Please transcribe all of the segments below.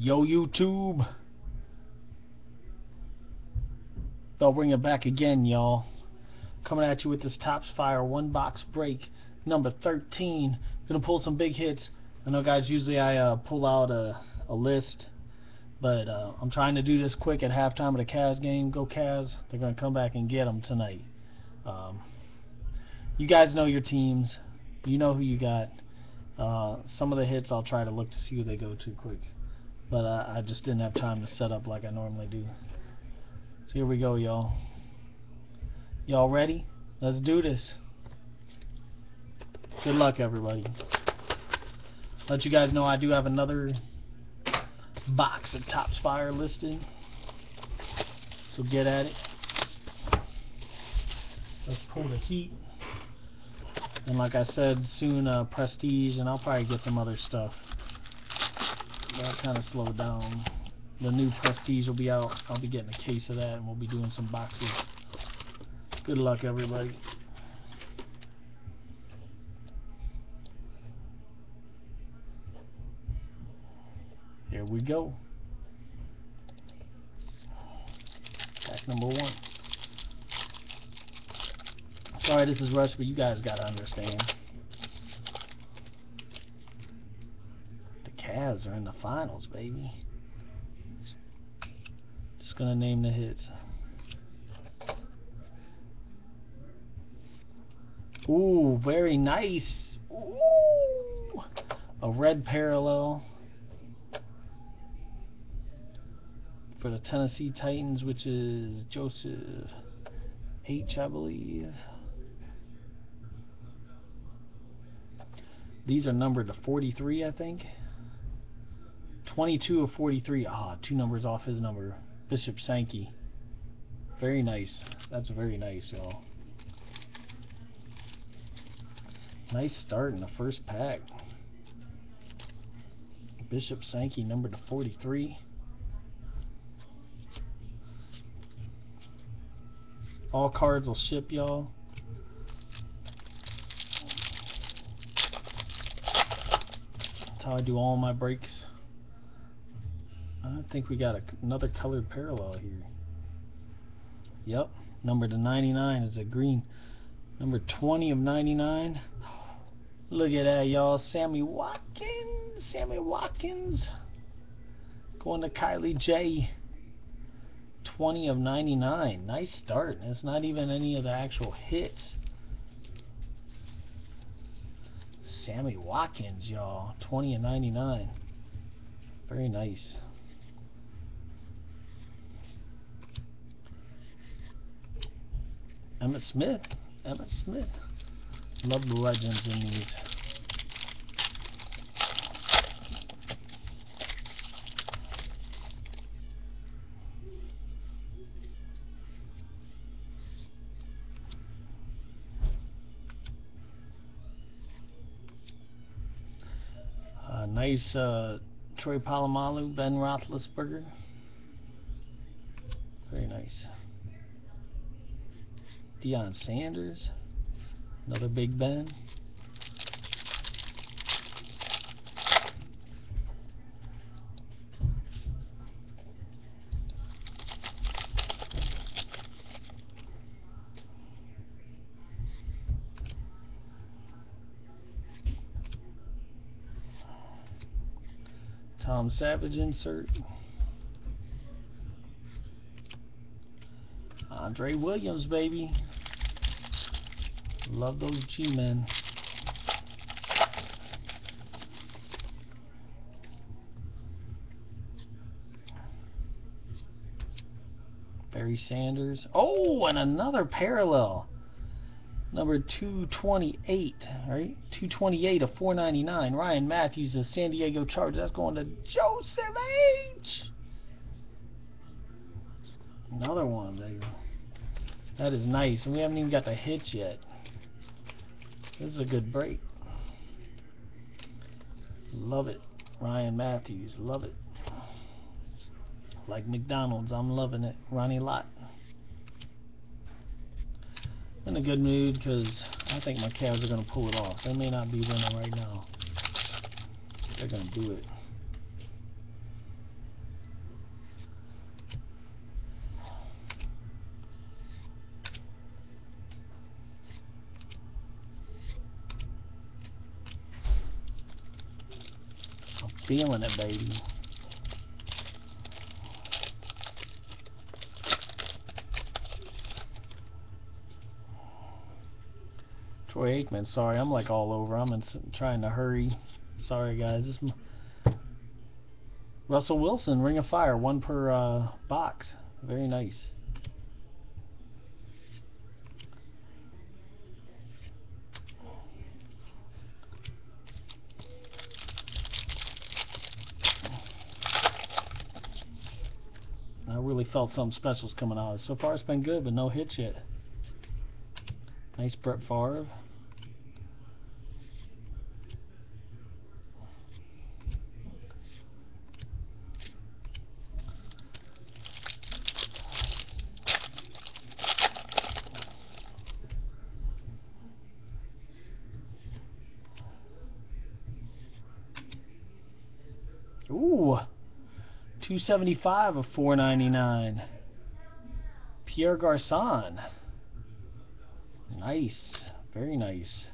Yo, YouTube. They'll bring it back again, y'all. Coming at you with this Topps Fire one box break, number 13. Gonna pull some big hits. I know, guys, usually I pull out a list, but I'm trying to do this quick at halftime of the Cavs game. Go Cavs. They're gonna come back and get them tonight. You guys know your teams. You know who you got. Some of the hits I'll try to look to see who they go to quick, but I just didn't have time to set up like I normally do. So here we go, y'all. Y'all ready? Let's do this. Good luck, everybody. Let you guys know I do have another box of Topps Fire listed, so get at it. Let's pull the heat. And like I said, soon Prestige, and I'll probably get some other stuff. That kind of slowed down. The new Prestige will be out. I'll be getting a case of that, and we'll be doing some boxes. Good luck, everybody. Here we go. Pack number 1. Sorry this is rushed, but you guys gotta understand. The Cavs are in the finals, baby. Just gonna name the hits. Ooh, very nice. Ooh, a red parallel for the Tennessee Titans, which is Joseph H, I believe. These are numbered to 43, I think. 22 of 43. Ah, 2 numbers off his number. Bishop Sankey. Very nice. That's very nice, y'all. Nice start in the first pack. Bishop Sankey, numbered to 43. All cards will ship, y'all. That's how I do all my breaks. I think we got another colored parallel here. Yep, numbered to 99 is a green. Number 20 of 99. Look at that, y'all. Sammy Watkins. Sammy Watkins. Going to Kylie J. 20 of 99. Nice start. It's not even any of the actual hits. Sammy Watkins, y'all. 20 of 99. Very nice. Emmitt Smith. Emmitt Smith. Love the legends in these. Nice Troy Polamalu, Ben Roethlisberger. Very nice. Deion Sanders. Another Big Ben. Tom Savage insert. Andre Williams, baby. Love those G-men. Barry Sanders. Oh, and another parallel. Number 228, right? 228 of 499. Ryan Matthews, the San Diego Chargers. That's going to Joseph H. Another one, baby. That is nice. And we haven't even got the hits yet. This is a good break. Love it. Ryan Matthews. Love it. Like McDonald's. I'm loving it. Ronnie Lott. In a good mood because I think my Cavs are going to pull it off. They may not be winning right now. They're going to do it. I'm feeling it, baby. Troy Aikman, sorry, I'm like all over. I'm trying to hurry. Sorry, guys. Russell Wilson, Ring of Fire, 1 per box. Very nice. I really felt something special's coming out. So far it's been good, but no hits yet. Nice Brett Favre. Ooh, 275 of 499. Pierre Garçon. Nice, very nice.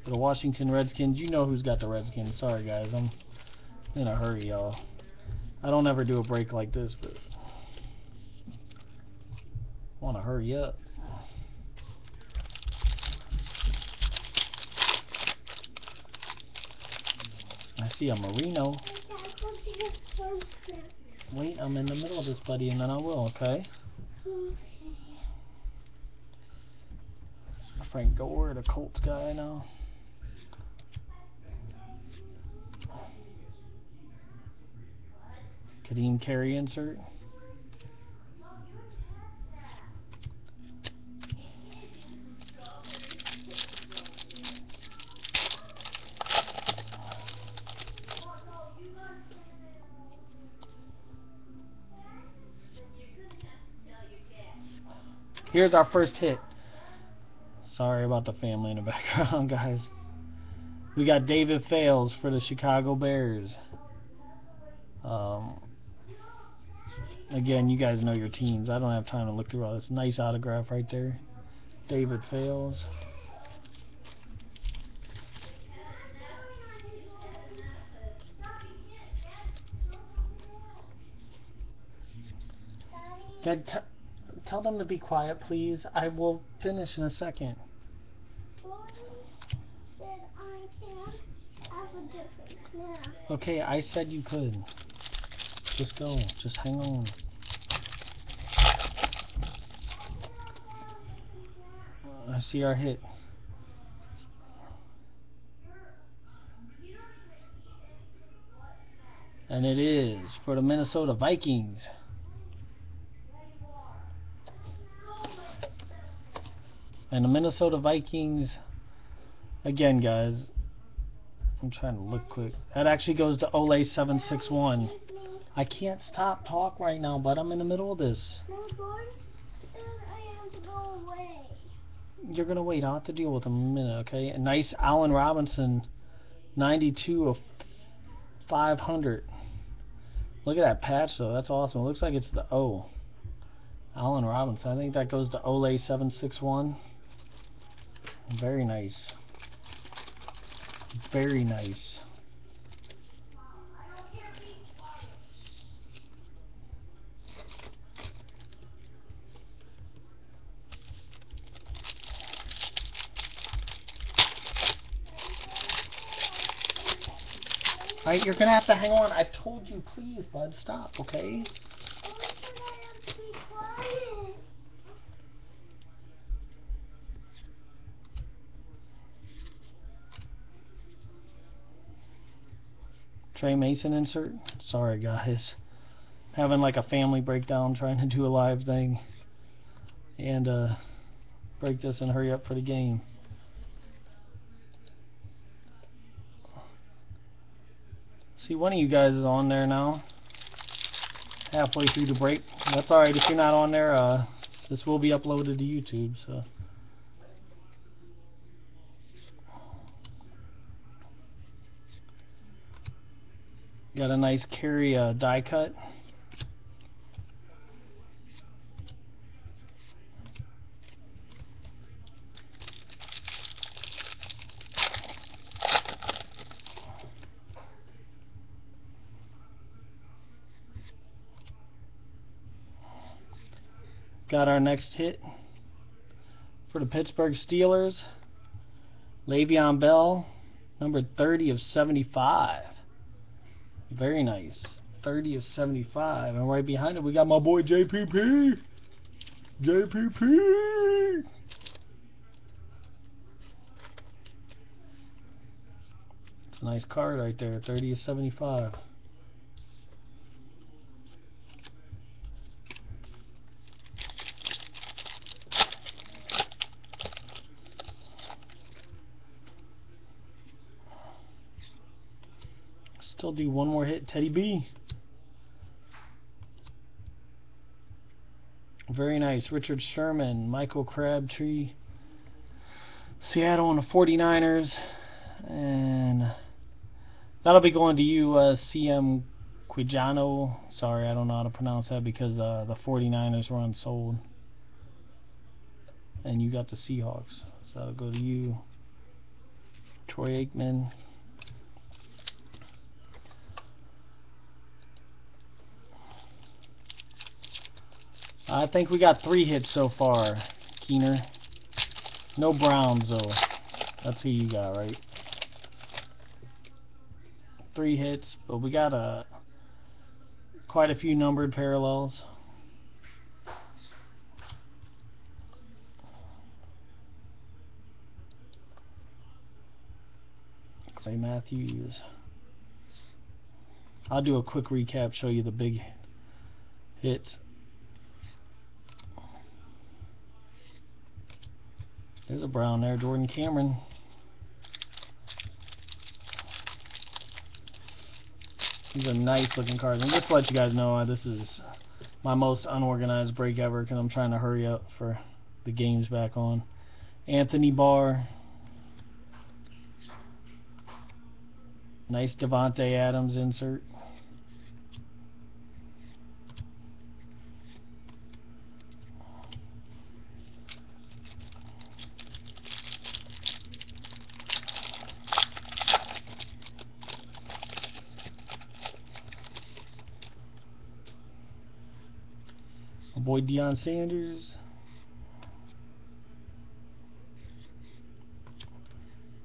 For the Washington Redskins, you know who's got the Redskins. Sorry guys, I'm in a hurry, y'all. I don't ever do a break like this, but I want to hurry up. I see a Marino. Wait, I'm in the middle of this, buddy, and then I will, okay? Frank Gore, the Colts guy now. Kadeem Carey insert. Here's our first hit. Sorry about the family in the background, guys. We got David Fales for the Chicago Bears. Again, you guys know your teams. I don't have time to look through all this. Nice autograph right there. David Fales. Dad, tell them to be quiet, please. I will finish in a second. Okay, I said you could. Just go. Just hang on. I see our hit. And it is for the Minnesota Vikings. And the Minnesota Vikings, again, guys, I'm trying to look quick. That actually goes to Ole 761. I can't stop talk right now, but I'm in the middle of this. You're gonna wait. I'll have to deal with him in a minute, okay? A nice Allen Robinson, 92 of 500. Look at that patch, though. That's awesome. It looks like it's the O. Allen Robinson. I think that goes to Ole 761. Very nice. Very nice. Alright, you're gonna have to hang on. I told you, please, bud, stop, okay? Trey Mason insert. Sorry, guys. Having like a family breakdown trying to do a live thing. And break this and hurry up for the game. See, one of you guys is on there now. Halfway through the break. That's alright if you're not on there. This will be uploaded to YouTube, so. Got a nice Carey die cut. Got our next hit for the Pittsburgh Steelers. Le'Veon Bell, number 30 of 75. Very nice. 30 of 75. And right behind it, we got my boy JPP. JPP. It's a nice card right there. 30 of 75. Still do one more hit. Teddy B. Very nice. Richard Sherman, Michael Crabtree, Seattle and the 49ers. And that'll be going to you, CM Quijano. Sorry, I don't know how to pronounce that because the 49ers were unsold. And you got the Seahawks. So that'll go to you. Troy Aikman. I think we got 3 hits so far, Keener. No Browns though. That's who you got, right? 3 hits, but we got quite a few numbered parallels. Clay Matthews. I'll do a quick recap, show you the big hits. There's a Brown there, Jordan Cameron. These are nice looking cards. And just to let you guys know, this is my most unorganized break ever because I'm trying to hurry up for the games back on. Anthony Barr. Nice Devontae Adams insert. My boy Deion Sanders.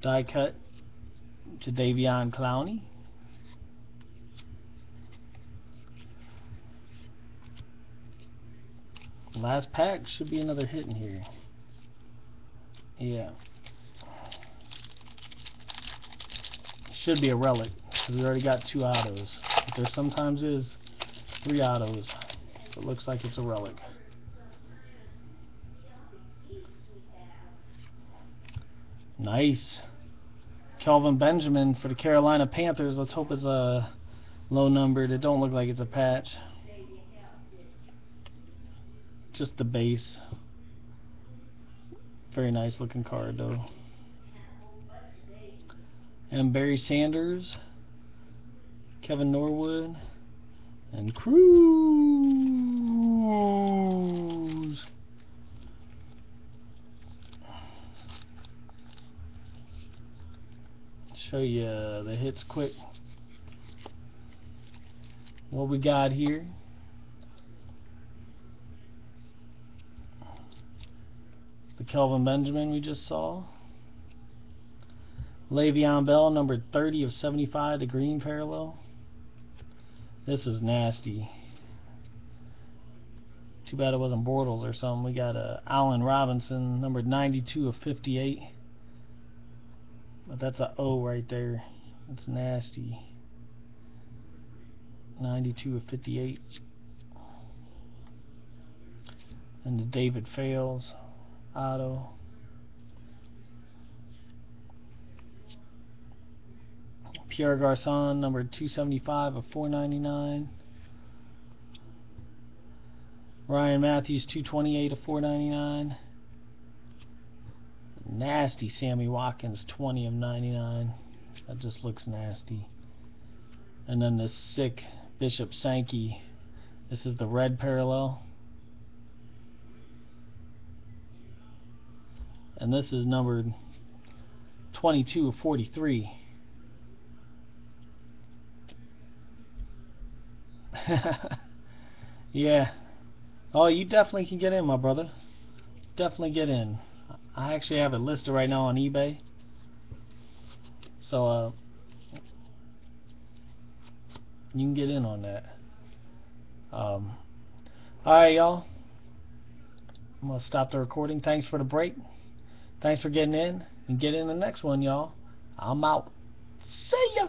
Die cut to Davion Clowney. Last pack should be another hit in here. Yeah. Should be a relic because we already got 2 autos. But there sometimes is 3 autos. It looks like it's a relic. Nice. Kelvin Benjamin for the Carolina Panthers. Let's hope it's a low numbered. It don't look like it's a patch. Just the base. Very nice looking card though. And Barry Sanders, Kevin Norwood, and Cruz. Show you the hits quick. What we got here. The Kelvin Benjamin we just saw. Le'Veon Bell, number 30 of 75, the green parallel. This is nasty. Too bad it wasn't Bortles or something. We got Allen Robinson, number 92 of 58. But that's a O right there. That's nasty. 92 of 58. And the David Fales auto. Pierre Garçon, number 275 of 499. Ryan Matthews, 228 of 499. Nasty Sammy Watkins, 20 of 99. That just looks nasty. And then this sick Bishop Sankey. This is the red parallel. And this is numbered 22 of 43. Yeah, Oh, you definitely can get in, my brother. Definitely get in. I actually have it listed right now on eBay. So, you can get in on that. Alright, y'all. I'm going to stop the recording. Thanks for the break. Thanks for getting in. And get in the next one, y'all. I'm out. See ya!